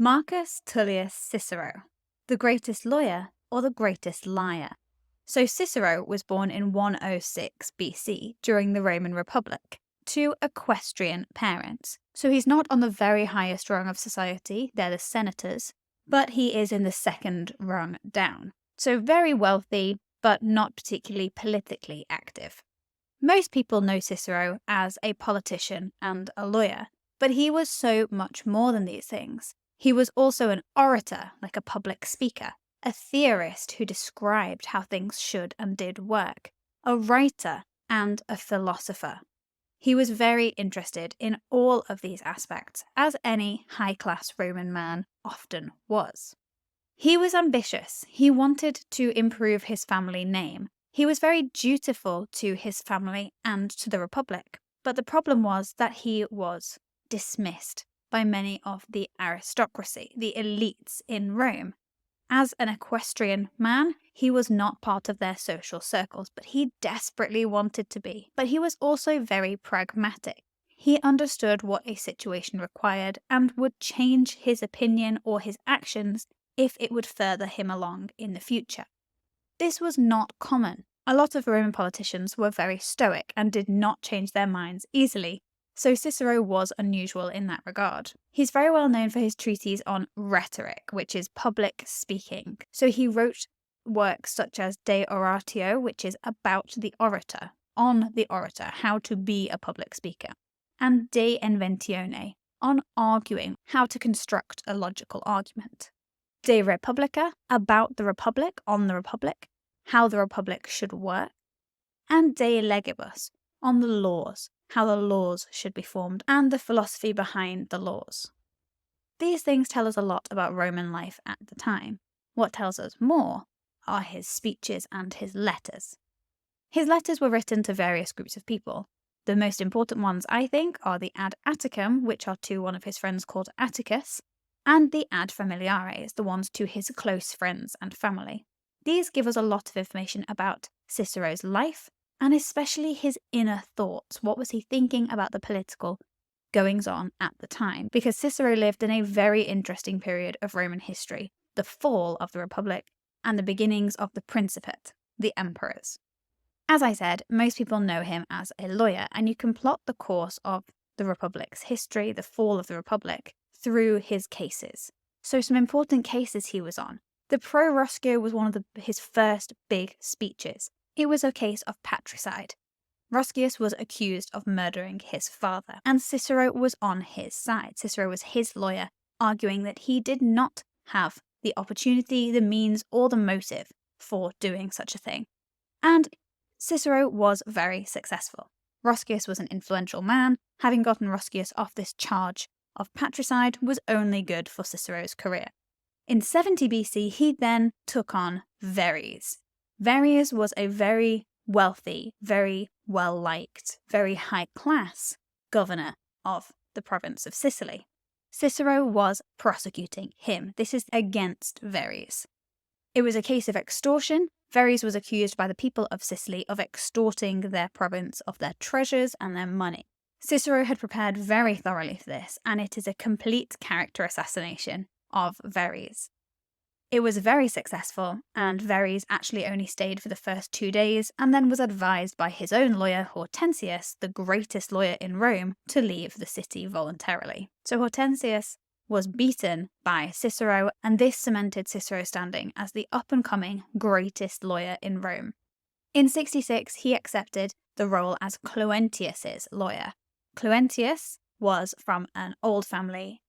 Marcus Tullius Cicero, the greatest lawyer or the greatest liar? So Cicero was born in 106 BC during the Roman Republic to equestrian parents. So he's not on the very highest rung of society, they're the senators, but he is in the second rung down. So very wealthy, but not particularly politically active. Most people know Cicero as a politician and a lawyer, but he was so much more than these things. He was also an orator, like a public speaker, a theorist who described how things should and did work, a writer, and a philosopher. He was very interested in all of these aspects, as any high-class Roman man often was. He was ambitious. He wanted to improve his family name. He was very dutiful to his family and to the Republic. But the problem was that he was dismissed by many of the aristocracy, the elites in Rome. As an equestrian man, he was not part of their social circles, but he desperately wanted to be. But he was also very pragmatic. He understood what a situation required and would change his opinion or his actions if it would further him along in the future. This was not common. A lot of Roman politicians were very stoic and did not change their minds easily, so Cicero was unusual in that regard. He's very well known for his treatise on rhetoric, which is public speaking. So he wrote works such as De Oratio, which is about the orator, on the orator, how to be a public speaker, and De Inventione, on arguing, how to construct a logical argument. De Republica, about the Republic, on the Republic, how the Republic should work, and De Legibus, on the laws, how the laws should be formed, and the philosophy behind the laws. These things tell us a lot about Roman life at the time. What tells us more are his speeches and his letters. His letters were written to various groups of people. The most important ones, I think, are the Ad Atticum, which are to one of his friends called Atticus, and the Ad Familiares, the ones to his close friends and family. These give us a lot of information about Cicero's life, and especially his inner thoughts. What was he thinking about the political goings-on at the time? Because Cicero lived in a very interesting period of Roman history, the fall of the Republic and the beginnings of the Principate, the emperors. As I said, most people know him as a lawyer, and you can plot the course of the Republic's history, the fall of the Republic, through his cases. So some important cases he was on. The Pro Roscio was one of his first big speeches. It was a case of patricide. Roscius was accused of murdering his father, and Cicero was on his side. Cicero was his lawyer, arguing that he did not have the opportunity, the means, or the motive for doing such a thing. And Cicero was very successful. Roscius was an influential man. Having gotten Roscius off this charge of patricide was only good for Cicero's career. In 70 BC, he then took on Verres. Verres was a very wealthy, very well-liked, very high-class governor of the province of Sicily. Cicero was prosecuting him. This is against Verres. It was a case of extortion. Verres was accused by the people of Sicily of extorting their province of their treasures and their money. Cicero had prepared very thoroughly for this, and it is a complete character assassination of Verres. It was very successful, and Verres actually only stayed for the first 2 days and then was advised by his own lawyer, Hortensius, the greatest lawyer in Rome, to leave the city voluntarily. So Hortensius was beaten by Cicero, and this cemented Cicero's standing as the up-and-coming greatest lawyer in Rome. In 66, he accepted the role as Cluentius's lawyer. Cluentius was from an old family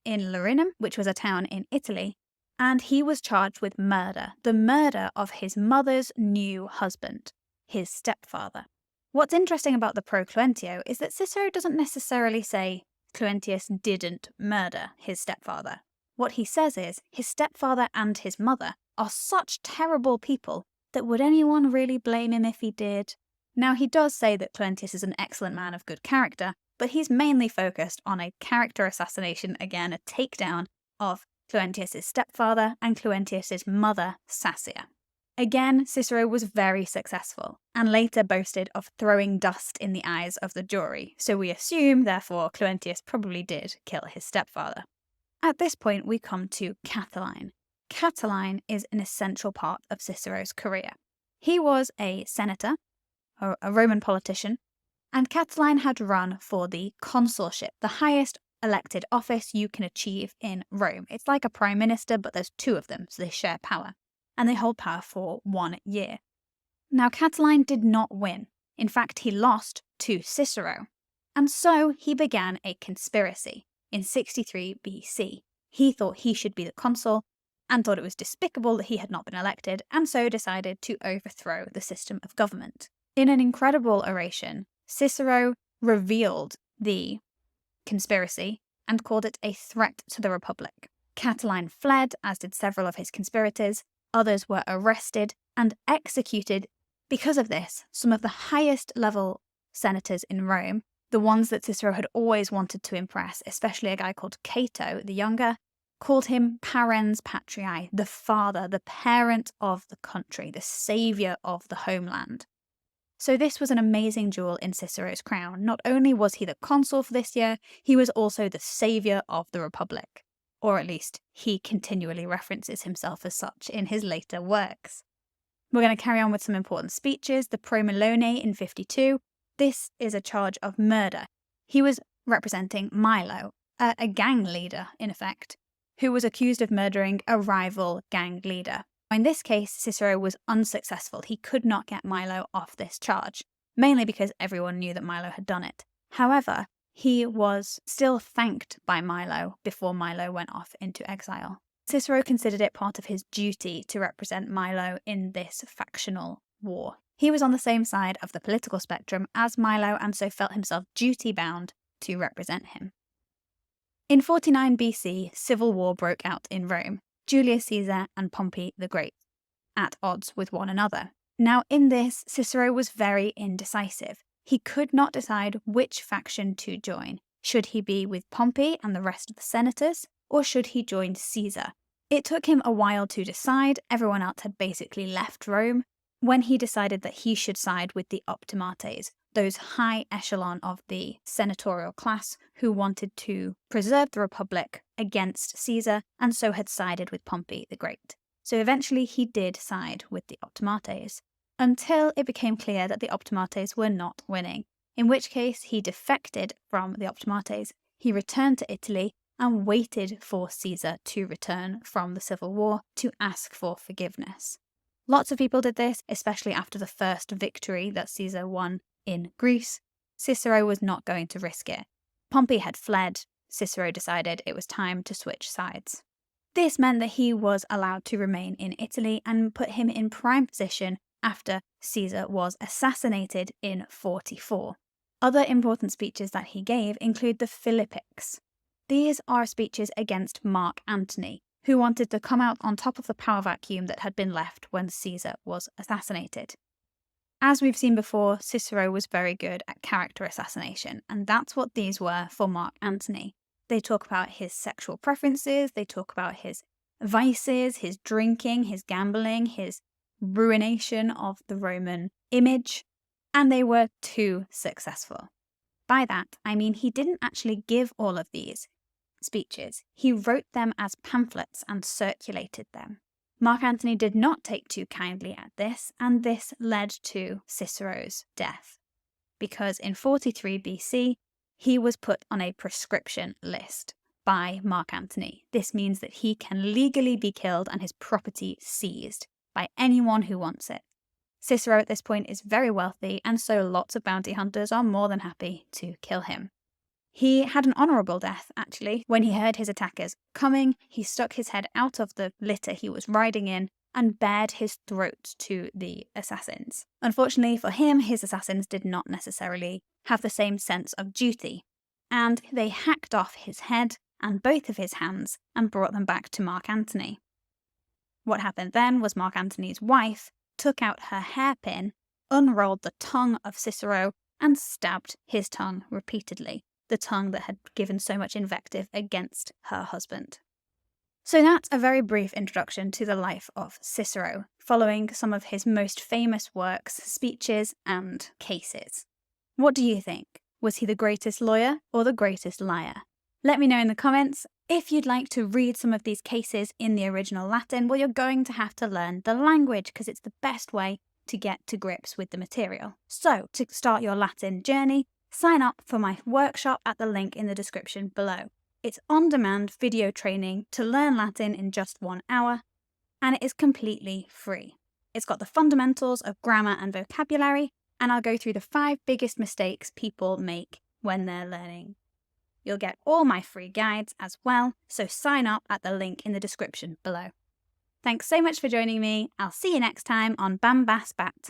in Larinum, which was a town in Italy, and he was charged with murder, the murder of his mother's new husband, his stepfather. What's interesting about the Pro Cluentio is that Cicero doesn't necessarily say Cluentius didn't murder his stepfather. What he says is his stepfather and his mother are such terrible people that would anyone really blame him if he did? Now, he does say that Cluentius is an excellent man of good character, but he's mainly focused on a character assassination, again, a takedown of Cluentius' stepfather and Cluentius' mother, Sassia. Again, Cicero was very successful, and later boasted of throwing dust in the eyes of the jury, so we assume, therefore, Cluentius probably did kill his stepfather. At this point, we come to Catiline. Catiline is an essential part of Cicero's career. He was a senator, or a Roman politician, and Catiline had run for the consulship, the highest elected office you can achieve in Rome. It's like a prime minister, but there's two of them, so they share power. And they hold power for 1 year. Now, Catiline did not win. In fact, he lost to Cicero. And so he began a conspiracy in 63 BC. He thought he should be the consul and thought it was despicable that he had not been elected, and so decided to overthrow the system of government. In an incredible oration, Cicero revealed the conspiracy and called it a threat to the Republic. Catiline fled, as did several of his conspirators. Others were arrested and executed. Because of this, some of the highest level senators in Rome, the ones that Cicero had always wanted to impress, especially a guy called Cato the Younger, called him parens patriae, the father, the parent of the country, the saviour of the homeland. So this was an amazing jewel in Cicero's crown. Not only was he the consul for this year, he was also the saviour of the Republic. Or at least, he continually references himself as such in his later works. We're going to carry on with some important speeches. The Pro Milone in 52. This is a charge of murder. He was representing Milo, a gang leader, in effect, who was accused of murdering a rival gang leader. In this case, Cicero was unsuccessful. He could not get Milo off this charge, mainly because everyone knew that Milo had done it. However, he was still thanked by Milo before Milo went off into exile. Cicero considered it part of his duty to represent Milo in this factional war. He was on the same side of the political spectrum as Milo and so felt himself duty-bound to represent him. In 49 BC, civil war broke out in Rome. Julius Caesar and Pompey the Great, at odds with one another. Now in this, Cicero was very indecisive. He could not decide which faction to join. Should he be with Pompey and the rest of the senators, or should he join Caesar? It took him a while to decide. Everyone else had basically left Rome, when he decided that he should side with the optimates, those high echelon of the senatorial class who wanted to preserve the Republic against Caesar and so had sided with Pompey the Great. So eventually he did side with the optimates, until it became clear that the optimates were not winning, in which case he defected from the optimates, he returned to Italy and waited for Caesar to return from the civil war to ask for forgiveness. Lots of people did this, especially after the first victory that Caesar won in Greece. Cicero was not going to risk it. Pompey had fled. Cicero decided it was time to switch sides. This meant that he was allowed to remain in Italy and put him in prime position after Caesar was assassinated in 44. Other important speeches that he gave include the Philippics. These are speeches against Mark Antony, who wanted to come out on top of the power vacuum that had been left when Caesar was assassinated. As we've seen before, Cicero was very good at character assassination, and that's what these were for Mark Antony. They talk about his sexual preferences, they talk about his vices, his drinking, his gambling, his ruination of the Roman image, and they were too successful. By that, I mean he didn't actually give all of these speeches. He wrote them as pamphlets and circulated them. Mark Antony did not take too kindly at this, and this led to Cicero's death, because in 43 BC, he was put on a proscription list by Mark Antony. This means that he can legally be killed and his property seized by anyone who wants it. Cicero at this point is very wealthy, and so lots of bounty hunters are more than happy to kill him. He had an honourable death, actually. When he heard his attackers coming, he stuck his head out of the litter he was riding in and bared his throat to the assassins. Unfortunately for him, his assassins did not necessarily have the same sense of duty, and they hacked off his head and both of his hands and brought them back to Mark Antony. What happened then was Mark Antony's wife took out her hairpin, unrolled the tongue of Cicero, and stabbed his tongue repeatedly, the tongue that had given so much invective against her husband. So that's a very brief introduction to the life of Cicero, following some of his most famous works, speeches, and cases. What do you think? Was he the greatest lawyer or the greatest liar? Let me know in the comments, If you'd like to read some of these cases in the original Latin, well, you're going to have to learn the language because it's the best way to get to grips with the material. So, to start your Latin journey, sign up for my workshop at the link in the description below. It's on-demand video training to learn Latin in just 1 hour, and it is completely free. It's got the fundamentals of grammar and vocabulary, and I'll go through the 5 biggest mistakes people make when they're learning. You'll get all my free guides as well, so sign up at the link in the description below. Thanks so much for joining me. I'll see you next time on Bambasbat.